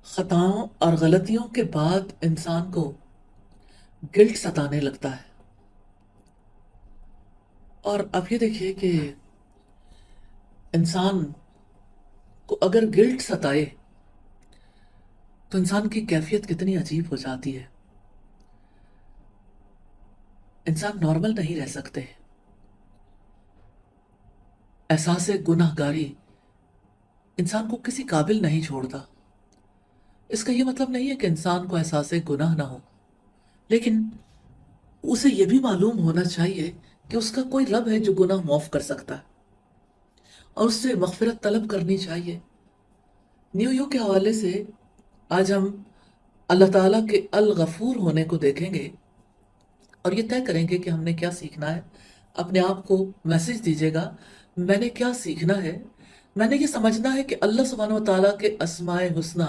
خطاؤں اور غلطیوں کے بعد انسان کو گلٹ ستانے لگتا ہے۔ اور اب یہ دیکھیے کہ انسان کو اگر گلٹ ستائے تو انسان کی کیفیت کتنی عجیب ہو جاتی ہے۔ انسان نارمل نہیں رہ سکتے۔ احساس گناہ گاری انسان کو کسی قابل نہیں چھوڑتا۔ اس کا یہ مطلب نہیں ہے کہ انسان کو احساس گناہ نہ ہو، لیکن اسے یہ بھی معلوم ہونا چاہیے کہ اس کا کوئی رب ہے جو گناہ معاف کر سکتا ہے، اور اس سے مغفرت طلب کرنی چاہیے۔ نیو یو کے حوالے سے آج ہم اللہ تعالیٰ کے الغفور ہونے کو دیکھیں گے اور یہ طے کریں گے کہ ہم نے کیا سیکھنا ہے۔ اپنے آپ کو میسج دیجیے گا، میں نے کیا سیکھنا ہے؟ میں نے یہ سمجھنا ہے کہ اللہ سبحانہ و تعالیٰ کے اسماء حسنہ